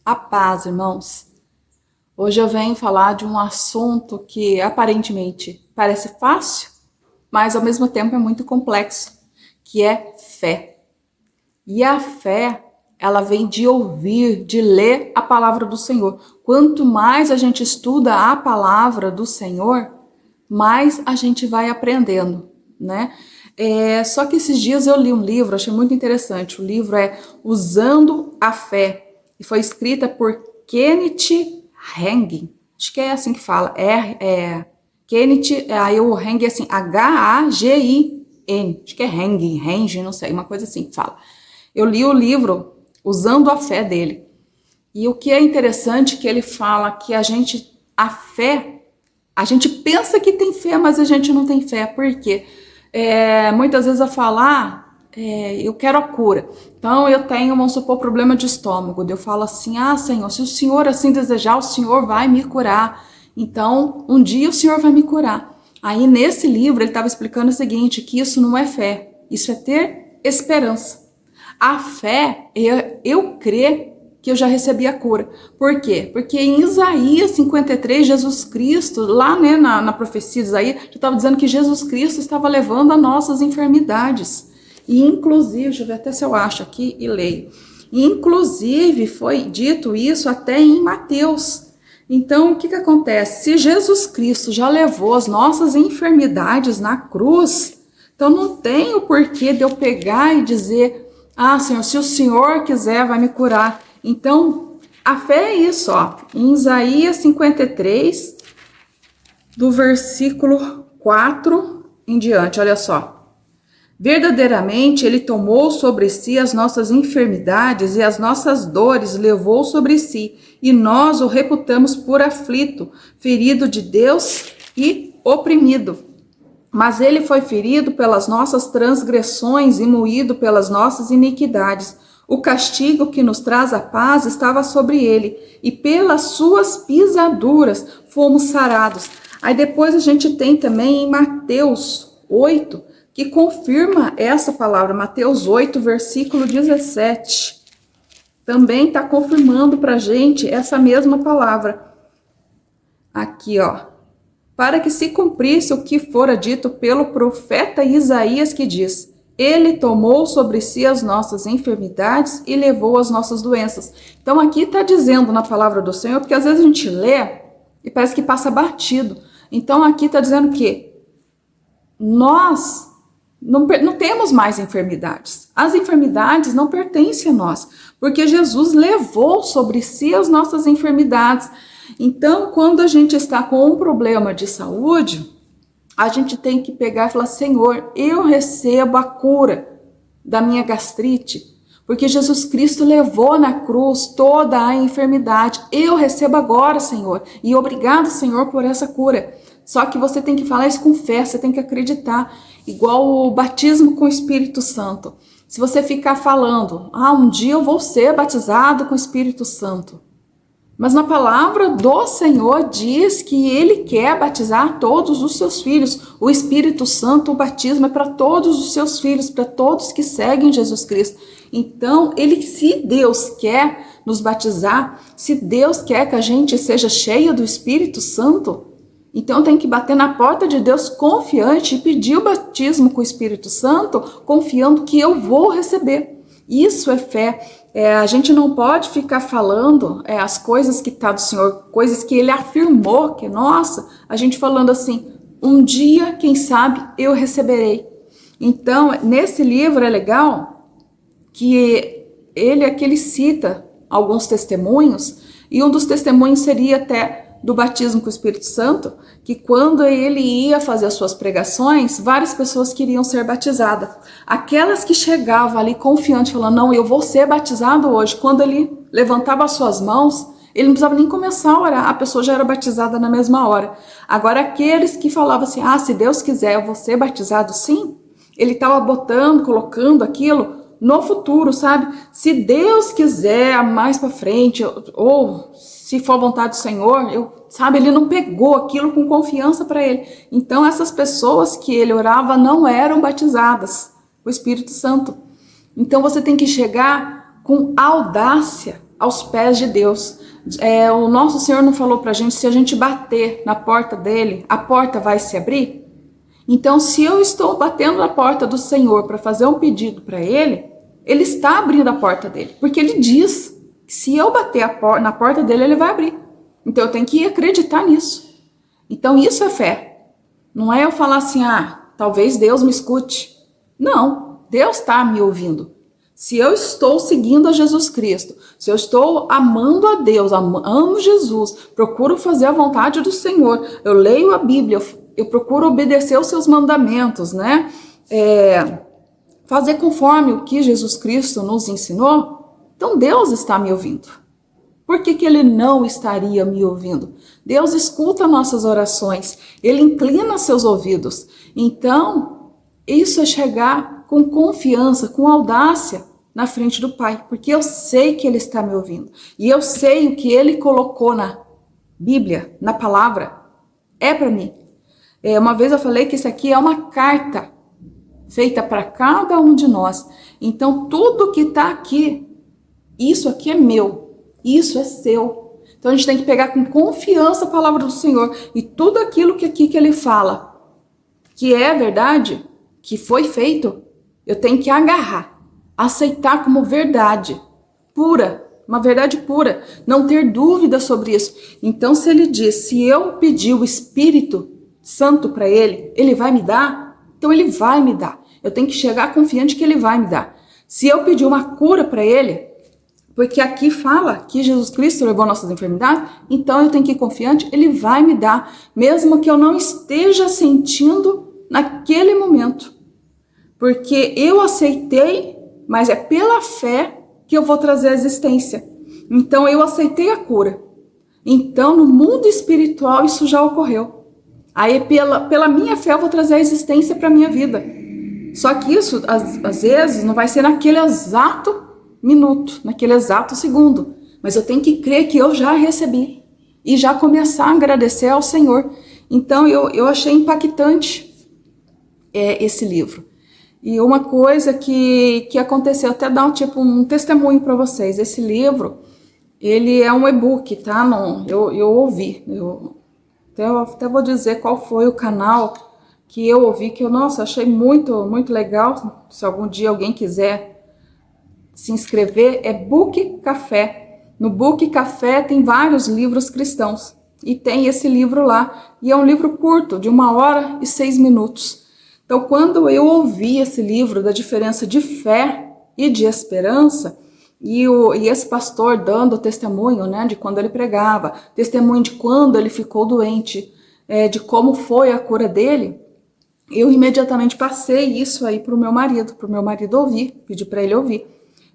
A paz, irmãos. Hoje eu venho falar de um assunto que aparentemente parece fácil, mas ao mesmo tempo é muito complexo, que é fé. E a fé, ela vem de ouvir, de ler a palavra do Senhor. Quanto mais a gente estuda a palavra do Senhor, mais a gente vai aprendendo, né? Só que esses dias eu li um livro, achei muito interessante. O livro é Usando a Fé e foi escrita por Kenneth Hagin. Acho que é assim que fala. Kenneth, aí o Hagin é assim, Hagin. Acho que é Hagin, não sei, uma coisa assim que fala. Eu li o livro Usando a Fé dele. E o que é interessante é que ele fala que a fé, a gente pensa que tem fé, mas a gente não tem fé. Por quê? Muitas vezes a falar, eu quero a cura. Então eu tenho, vamos supor, problema de estômago. Eu falo assim, Senhor, se o Senhor assim desejar, o Senhor vai me curar. Então, um dia o Senhor vai me curar. Aí nesse livro ele estava explicando o seguinte, que isso não é fé, isso é ter esperança. A fé é eu crer que eu já recebi a cura. Por quê? Porque em Isaías 53, Jesus Cristo, lá né, na profecia de Isaías, já estava dizendo que Jesus Cristo estava levando as nossas enfermidades. E inclusive, deixa eu ver até se eu acho aqui e leio. Inclusive, foi dito isso até em Mateus. Então, o que acontece? Se Jesus Cristo já levou as nossas enfermidades na cruz, então não tem o porquê de eu pegar e dizer, Senhor, se o Senhor quiser, vai me curar. Então, a fé é isso, ó. Em Isaías 53, do versículo 4 em diante, olha só. Verdadeiramente, ele tomou sobre si as nossas enfermidades e as nossas dores levou sobre si, e nós o reputamos por aflito, ferido de Deus e oprimido. Mas ele foi ferido pelas nossas transgressões e moído pelas nossas iniquidades. O castigo que nos traz a paz estava sobre ele, e pelas suas pisaduras fomos sarados. Aí depois a gente tem também em Mateus 8, que confirma essa palavra, Mateus 8, versículo 17. Também está confirmando para a gente essa mesma palavra. Aqui, ó. Para que se cumprisse o que fora dito pelo profeta Isaías, que diz: Ele tomou sobre si as nossas enfermidades e levou as nossas doenças. Então aqui está dizendo na palavra do Senhor, porque às vezes a gente lê e parece que passa batido. Então aqui está dizendo que nós não temos mais enfermidades. As enfermidades não pertencem a nós, porque Jesus levou sobre si as nossas enfermidades. Então, quando a gente está com um problema de saúde, a gente tem que pegar e falar, Senhor, eu recebo a cura da minha gastrite, porque Jesus Cristo levou na cruz toda a enfermidade. Eu recebo agora, Senhor, e obrigado, Senhor, por essa cura. Só que você tem que falar isso com fé, você tem que acreditar, igual o batismo com o Espírito Santo. Se você ficar falando, um dia eu vou ser batizado com o Espírito Santo, mas na palavra do Senhor diz que Ele quer batizar todos os seus filhos. O Espírito Santo, o batismo é para todos os seus filhos, para todos que seguem Jesus Cristo. Então, se Deus quer nos batizar, se Deus quer que a gente seja cheia do Espírito Santo, então tem que bater na porta de Deus confiante e pedir o batismo com o Espírito Santo, confiando que eu vou receber. Isso é fé. A gente não pode ficar falando as coisas que tá do Senhor, coisas que Ele afirmou, que nossa, a gente falando assim, um dia, quem sabe, eu receberei. Então, nesse livro é legal que ele cita alguns testemunhos, e um dos testemunhos seria até do batismo com o Espírito Santo, que quando ele ia fazer as suas pregações, várias pessoas queriam ser batizadas. Aquelas que chegavam ali confiantes, falando, não, eu vou ser batizado hoje. Quando ele levantava as suas mãos, ele não precisava nem começar a orar, a pessoa já era batizada na mesma hora. Agora, aqueles que falavam assim, se Deus quiser, eu vou ser batizado sim, ele estava colocando aquilo no futuro, sabe? Se Deus quiser, mais para frente, ou se for a vontade do Senhor, ele não pegou aquilo com confiança para ele. Então, essas pessoas que ele orava não eram batizadas com o Espírito Santo. Então, você tem que chegar com audácia aos pés de Deus. O nosso Senhor não falou pra gente, se a gente bater na porta dele, a porta vai se abrir? Então, se eu estou batendo na porta do Senhor para fazer um pedido para ele, ele está abrindo a porta dele, porque ele diz que se eu bater na porta dele, ele vai abrir. Então, eu tenho que acreditar nisso. Então, isso é fé. Não é eu falar assim, talvez Deus me escute. Não, Deus está me ouvindo. Se eu estou seguindo a Jesus Cristo, se eu estou amando a Deus, amo Jesus, procuro fazer a vontade do Senhor, eu leio a Bíblia, eu procuro obedecer os seus mandamentos, né? Fazer conforme o que Jesus Cristo nos ensinou, então Deus está me ouvindo. Por que Ele não estaria me ouvindo? Deus escuta nossas orações, Ele inclina seus ouvidos. Então, isso é chegar com confiança, com audácia na frente do Pai, porque eu sei que Ele está me ouvindo. E eu sei o que Ele colocou na Bíblia, na palavra, é para mim. Uma vez eu falei que isso aqui é uma carta feita para cada um de nós. Então, tudo que está aqui, isso aqui é meu, isso é seu. Então, a gente tem que pegar com confiança a palavra do Senhor. E tudo aquilo que Ele fala, que é verdade, que foi feito, eu tenho que agarrar, aceitar como verdade pura, uma verdade pura, não ter dúvida sobre isso. Então, se Ele diz, se eu pedir o Espírito Santo para Ele, Ele vai me dar? Então Ele vai me dar. Eu tenho que chegar confiante que Ele vai me dar. Se eu pedir uma cura para Ele, porque aqui fala que Jesus Cristo levou nossas enfermidades, então eu tenho que ir confiante, Ele vai me dar, mesmo que eu não esteja sentindo naquele momento. Porque eu aceitei, mas é pela fé que eu vou trazer a existência. Então eu aceitei a cura. Então no mundo espiritual isso já ocorreu. Aí pela minha fé eu vou trazer a existência para a minha vida. Só que isso, às vezes, não vai ser naquele exato minuto, naquele exato segundo. Mas eu tenho que crer que eu já recebi. E já começar a agradecer ao Senhor. Então eu achei impactante esse livro. E uma coisa que aconteceu, até dar um testemunho para vocês. Esse livro, ele é um e-book, tá? Não, eu ouvi, até vou dizer qual foi o canal que eu ouvi, que eu, achei muito, muito legal. Se algum dia alguém quiser se inscrever, é Book Café. No Book Café tem vários livros cristãos. E tem esse livro lá. E é um livro curto, de 1h06. Então, quando eu ouvi esse livro da diferença de fé e de esperança, e esse pastor dando testemunho, né, de quando ele pregava, testemunho de quando ele ficou doente, de como foi a cura dele, eu imediatamente passei isso aí pro meu marido ouvir, pedi para ele ouvir.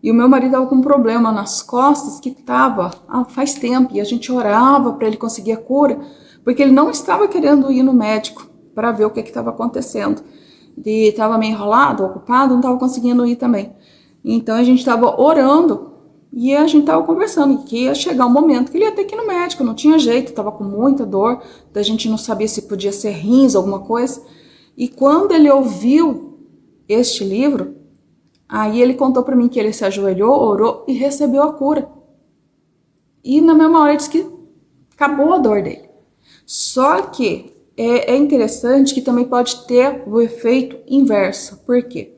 E o meu marido estava com um problema nas costas que estava faz tempo, e a gente orava para ele conseguir a cura, porque ele não estava querendo ir no médico para ver o que estava acontecendo. Ele estava meio enrolado, ocupado, não estava conseguindo ir também. Então a gente estava orando e a gente estava conversando que ia chegar um momento que ele ia ter que ir no médico, não tinha jeito, estava com muita dor, a gente não sabia se podia ser rins, alguma coisa. E quando ele ouviu este livro, aí ele contou para mim que ele se ajoelhou, orou e recebeu a cura. E na mesma hora ele disse que acabou a dor dele. Só que é interessante que também pode ter o efeito inverso. Por quê?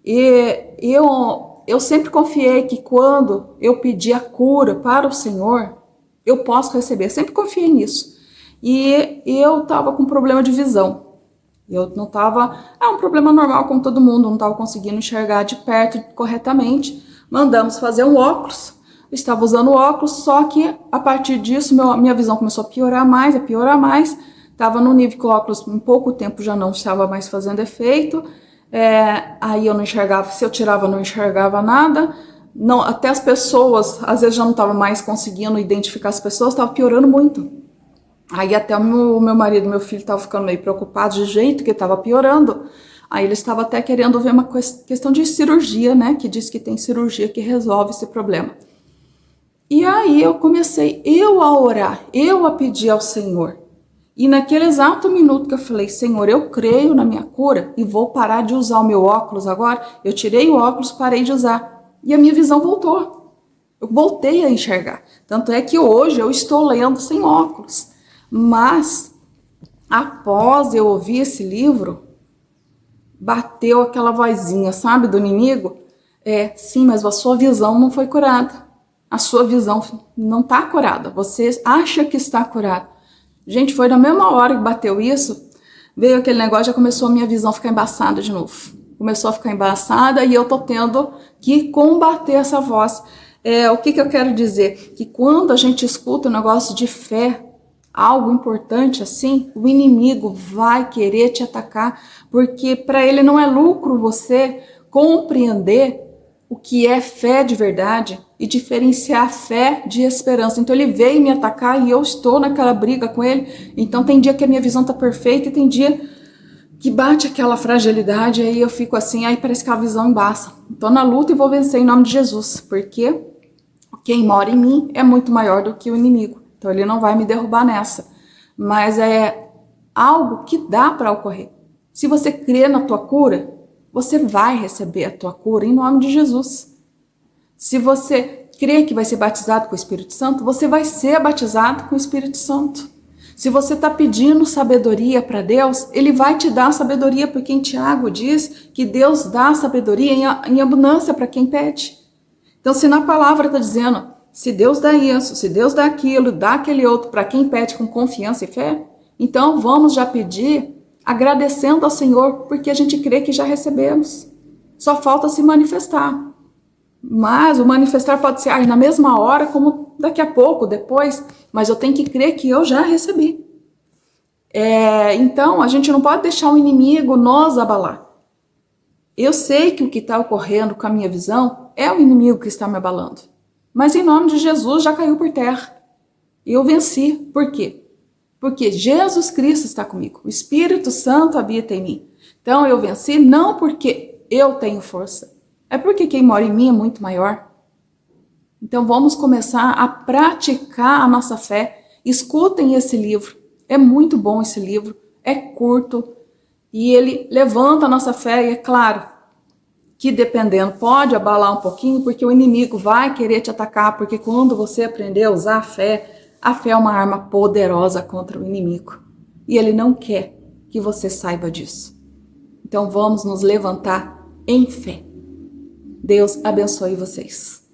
Eu sempre confiei que quando eu pedi a cura para o Senhor, eu posso receber. Sempre confiei nisso. E eu estava com problema de visão. Eu não estava... um problema normal como todo mundo. Não estava conseguindo enxergar de perto corretamente. Mandamos fazer um óculos. Eu estava usando óculos, só que a partir disso minha visão começou a piorar mais. Estava no nível que o óculos em pouco tempo já não estava mais fazendo efeito. Aí eu não enxergava, se eu tirava eu não enxergava nada. Não, até as pessoas, às vezes já não estava mais conseguindo identificar as pessoas, estava piorando muito. Aí até o meu marido, meu filho estava ficando meio preocupado de jeito que estava piorando. Aí ele estava até querendo ver uma questão de cirurgia, né? Que diz que tem cirurgia que resolve esse problema. E aí eu comecei a orar, a pedir ao Senhor. E naquele exato minuto que eu falei, Senhor, eu creio na minha cura e vou parar de usar o meu óculos agora. Eu tirei o óculos, parei de usar. E a minha visão voltou. Eu voltei a enxergar. Tanto é que hoje eu estou lendo sem óculos. Mas, após eu ouvir esse livro, bateu aquela vozinha, sabe, do inimigo? Sim, mas a sua visão não foi curada. A sua visão não está curada. Você acha que está curada. Gente, foi na mesma hora que bateu isso, veio aquele negócio, já começou a minha visão a ficar embaçada de novo. Começou a ficar embaçada e eu tô tendo que combater essa voz. O que eu quero dizer? Que quando a gente escuta um negócio de fé, algo importante assim, o inimigo vai querer te atacar, porque para ele não é lucro você compreender o que é fé de verdade e diferenciar fé de esperança. Então ele veio me atacar e eu estou naquela briga com ele. Então tem dia que a minha visão tá perfeita e tem dia que bate aquela fragilidade, aí eu fico assim, aí parece que a visão embaça. Tô na luta e vou vencer em nome de Jesus, porque quem mora em mim é muito maior do que o inimigo. Então ele não vai me derrubar nessa. Mas é algo que dá para ocorrer. Se você crê na tua cura, você vai receber a tua cura em nome de Jesus. Se você crê que vai ser batizado com o Espírito Santo, você vai ser batizado com o Espírito Santo. Se você está pedindo sabedoria para Deus, Ele vai te dar sabedoria, porque em Tiago diz que Deus dá sabedoria em abundância para quem pede. Então, se na palavra está dizendo, se Deus dá isso, se Deus dá aquilo, dá aquele outro para quem pede com confiança e fé, então vamos já pedir agradecendo ao Senhor, porque a gente crê que já recebemos. Só falta se manifestar. Mas o manifestar pode ser na mesma hora, como daqui a pouco, depois, mas eu tenho que crer que eu já recebi. Então, a gente não pode deixar o inimigo nos abalar. Eu sei que o que está ocorrendo com a minha visão é o inimigo que está me abalando. Mas em nome de Jesus já caiu por terra. E eu venci. Por quê? Porque Jesus Cristo está comigo. O Espírito Santo habita em mim. Então eu venci não porque eu tenho força. É porque quem mora em mim é muito maior. Então vamos começar a praticar a nossa fé. Escutem esse livro. É muito bom esse livro. É curto. E ele levanta a nossa fé. E é claro que dependendo pode abalar um pouquinho, porque o inimigo vai querer te atacar. Porque quando você aprender a usar a fé é uma arma poderosa contra o inimigo. E ele não quer que você saiba disso. Então vamos nos levantar em fé. Deus abençoe vocês.